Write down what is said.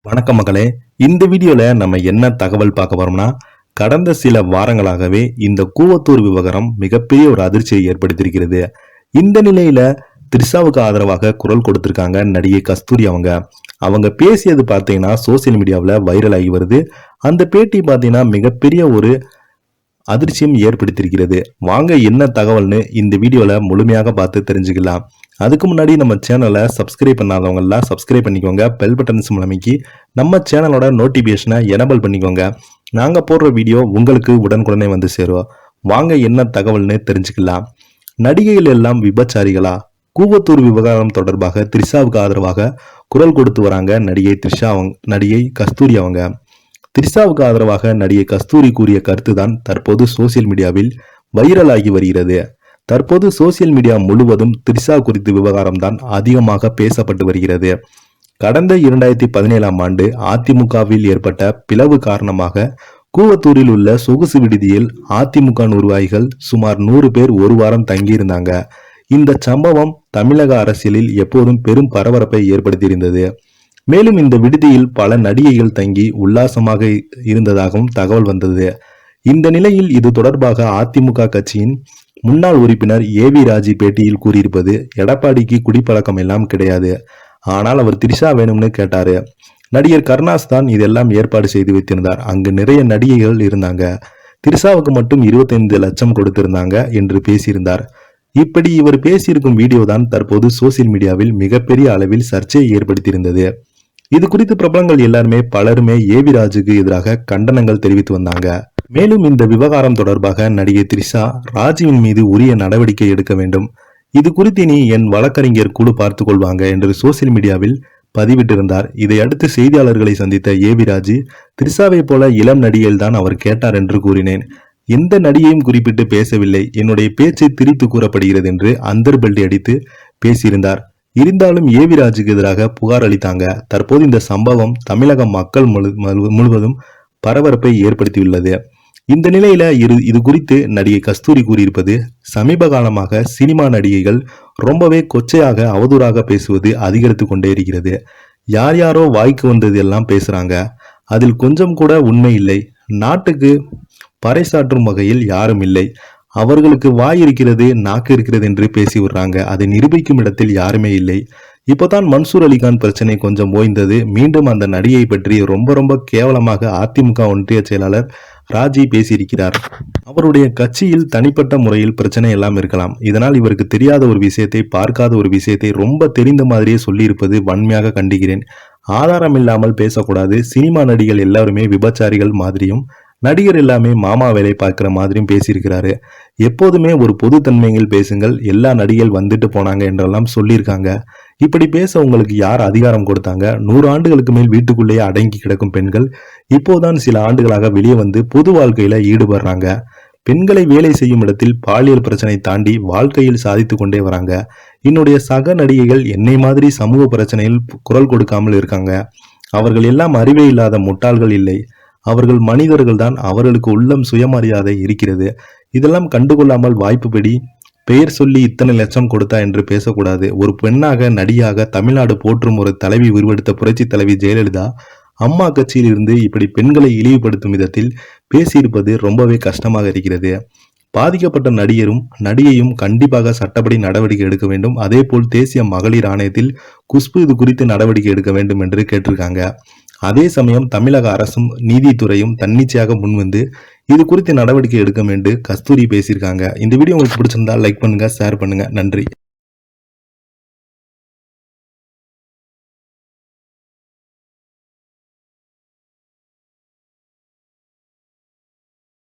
வணக்கம் மக்களே. இந்த வீடியோல நம்ம என்ன தகவல் பார்க்க போறோம்னா, கடந்த சில வாரங்களாகவே இந்த கூவத்தூர் விவகாரம் மிகப்பெரிய ஒரு அதிர்ச்சியை ஏற்படுத்தியிருக்கிறது. இந்த நிலையில த்ரிஷாவுக்கு ஆதரவாக குரல் கொடுத்திருக்காங்க நடிகை கஸ்தூரி. அவங்க பேசியது பார்த்தீங்கன்னா சோசியல் மீடியாவில் வைரல் ஆகி வருது. அந்த பேட்டி பார்த்தீங்கன்னா மிகப்பெரிய ஒரு அதிர்ச்சியும் ஏற்படுத்தியிருக்கிறது. வாங்க என்ன தகவல்னு இந்த வீடியோல முழுமையாக பார்த்து தெரிஞ்சுக்கலாம். அதுக்கு முன்னாடி நம்ம சேனலை சப்ஸ்கிரைப் பண்ணாதவங்க எல்லாம் சப்ஸ்கிரைப் பண்ணிக்கோங்க. பெல் பட்டன்ஸ் மூலமைக்கு நம்ம சேனலோட நோட்டிபிகேஷனை எனபிள் பண்ணிக்கோங்க. நாங்க போடுற வீடியோ உங்களுக்கு உடனுக்குடனே வந்து சேரும். வாங்க என்ன தகவல்னு தெரிஞ்சுக்கலாம். நடிகைகள் எல்லாம் விபச்சாரிகளா? கூவத்தூர் விவகாரம் தொடர்பாக த்ரிஷாவுக்கு ஆதரவாக குரல் கொடுத்து வராங்க நடிகை கஸ்தூரி. த்ரிஷாவுக்கு ஆதரவாக நடிகை கஸ்தூரி கூறிய கருத்துதான் தற்போது சோசியல் மீடியாவில் வைரல் ஆகி வருகிறது. தற்போது சோசியல் மீடியா முழுவதும் த்ரிஷா குறித்த விவகாரம் தான் அதிகமாக பேசப்பட்டு வருகிறது. கடந்த 2017ஆம் ஆண்டு அதிமுகவில் ஏற்பட்ட பிளவு காரணமாக கூவத்தூரில் உள்ள சொகுசு விடுதியில் அதிமுக நிர்வாகிகள் சுமார் 100 பேர் ஒரு வாரம் தங்கியிருந்தாங்க. இந்த சம்பவம் தமிழக அரசியலில் எப்போதும் பெரும் பரபரப்பை ஏற்படுத்தியிருந்தது. மேலும் இந்த விடுதியில் பல நடிகைகள் தங்கி உல்லாசமாக இருந்ததாகவும் தகவல் வந்தது. இந்த நிலையில் இது தொடர்பாக அதிமுக கட்சியின் முன்னாள் உறுப்பினர் ஏவி ராஜி பேட்டியில் கூறியிருப்பது, எடப்பாடிக்கு குடிப்பழக்கம் எல்லாம் கிடையாது, ஆனால் அவர் த்ரிஷா வேணும்னு கேட்டாரு. நடிகர் கருணாஸ் தான் இதெல்லாம் ஏற்பாடு செய்து வைத்திருந்தார். அங்கு நிறைய நடிகைகள் இருந்தாங்க. த்ரிஷாவுக்கு மட்டும் 25 லட்சம் கொடுத்திருந்தாங்க என்று பேசியிருந்தார். இப்படி இவர் பேசியிருக்கும் வீடியோ தான் தற்போது சோசியல் மீடியாவில் மிகப்பெரிய அளவில் சர்ச்சையை ஏற்படுத்தியிருந்தது. இது குறித்து பிரபலங்கள் எல்லாருமே பலருமே ஏவி ராஜுக்கு எதிராக கண்டனங்கள் தெரிவித்து வந்தாங்க. மேலும் இந்த விவகாரம் தொடர்பாக நடிகை த்ரிஷா ராஜுவின் மீது உரிய நடவடிக்கை எடுக்க வேண்டும், இது குறித்து நீ என் வழக்கறிஞர் குழு பார்த்துக் கொள்வாங்க என்று சோசியல் மீடியாவில் பதிவிட்டிருந்தார். இதையடுத்து செய்தியாளர்களை சந்தித்த ஏவி ராஜு, த்ரிஷாவை போல இளம் நடிகையில் தான் அவர் கேட்டார் என்று கூறினேன். எந்த நடிகையும் குறிப்பிட்டு பேசவில்லை. என்னுடைய பேச்சை திரித்து கூறப்படுகிறது என்று அந்தர்பல்டி அடித்து பேசியிருந்தார். இருந்தாலும் ஏவி ராஜுக்கு எதிராக புகார் அளித்தாங்க. தற்போது இந்த சம்பவம் தமிழக மக்கள் முழுவதும் பரபரப்பை ஏற்படுத்தியுள்ளது. இந்த நிலையில இது குறித்து நடிகை கஸ்தூரி கூறியிருப்பது, சமீப காலமாக சினிமா நடிகைகள் ரொம்பவே கொச்சையாக அவதூறாக பேசுவது அதிகரித்து கொண்டே இருக்கிறது. யார் யாரோ வாய்க்கு வந்தது எல்லாம் பேசுறாங்க. அதில் கொஞ்சம் கூட உண்மை இல்லை. நாட்டுக்கு பறைசாற்றும் வகையில் யாரும் இல்லை. அவர்களுக்கு வாய் இருக்கிறது, நாக்கு இருக்கிறது என்று பேசி விடுறாங்க. அதை நிரூபிக்கும் இடத்தில் யாருமே இல்லை. இப்போதான் மன்சூர் அலிகான் பிரச்சனை கொஞ்சம் ஓய்ந்தது. மீண்டும் அந்த நடிகை பற்றி ரொம்ப கேவலமாக அதிமுக ஒன்றிய செயலாளர் ராஜி பேசியிருக்கிறார். அவருடைய கட்சியில் தனிப்பட்ட முறையில் பிரச்சனை எல்லாம் இருக்கலாம். இதனால் இவருக்கு தெரியாத ஒரு விஷயத்தை, பார்க்காத ஒரு விஷயத்தை ரொம்ப தெரிந்த மாதிரியே சொல்லியிருப்பது வன்மையாக கண்டிக்கிறேன். ஆதாரம் இல்லாமல் பேசக்கூடாது. சினிமா நடிகள் எல்லாருமே விபச்சாரிகள் மாதிரியும், நடிகர் எல்லாமே மாமா வேலை பார்க்கிற மாதிரியும் பேசியிருக்கிறாரு. எப்போதுமே ஒரு பொதுத்தன்மையில் பேசுங்கள், எல்லா நடிகர்கள் வந்துட்டு போனாங்க என்றெல்லாம் சொல்லியிருக்காங்க. இப்படி பேச உங்களுக்கு யார் அதிகாரம் கொடுத்தாங்க? 100 ஆண்டுகளுக்கு மேல் வீட்டுக்குள்ளேயே அடங்கி கிடக்கும் பெண்கள் இப்போதான் சில ஆண்டுகளாக வெளியே வந்து பொது வாழ்க்கையில ஈடுபடுறாங்க. பெண்களை வேலை செய்யும் இடத்தில் பாலியல் பிரச்சனை தாண்டி வாழ்க்கையில் சாதித்து கொண்டே வராங்க. என்னுடைய சக நடிகைகள் என்னை மாதிரி சமூக பிரச்சனையில் குரல் கொடுக்காமல் இருக்காங்க. அவர்கள் எல்லாம் அறிவே இல்லாத முட்டாள்கள் இல்லை. அவர்கள் மனிதர்கள் தான். அவர்களுக்கு உள்ளம் சுயமரியாதை இருக்கிறது. இதெல்லாம் கண்டுகொள்ளாமல் வாய்ப்புபடி பெயர் சொல்லி இத்தனை லட்சம் கொடுத்தா என்று பேசக்கூடாது. ஒரு பெண்ணாக நடிகாக தமிழ்நாடு போற்றும் ஒரு தலைவி உருவெடுத்த புரட்சி தலைவி ஜெயலலிதா அம்மா கட்சியில் இருந்து இப்படி பெண்களை இழிவுபடுத்தும் விதத்தில் பேசியிருப்பது ரொம்பவே கஷ்டமாக இருக்கிறது. பாதிக்கப்பட்ட நடிகரும் நடிகையும் கண்டிப்பாக சட்டப்படி நடவடிக்கை எடுக்க வேண்டும். அதே போல் தேசிய மகளிர் ஆணையத்தில் குஷ்பு இது குறித்து நடவடிக்கை எடுக்க வேண்டும் என்று கேட்டிருக்காங்க. அதே சமயம் தமிழக அரசும் நீதித்துறையும் தன்னிச்சையாக முன்வந்து இது குறித்து நடவடிக்கை எடுக்க வேண்டும் கஸ்தூரி பேசியிருக்காங்க. இந்த வீடியோ உங்களுக்கு பிடிச்சிருந்தா லைக் பண்ணுங்க, ஷேர் பண்ணுங்க. நன்றி.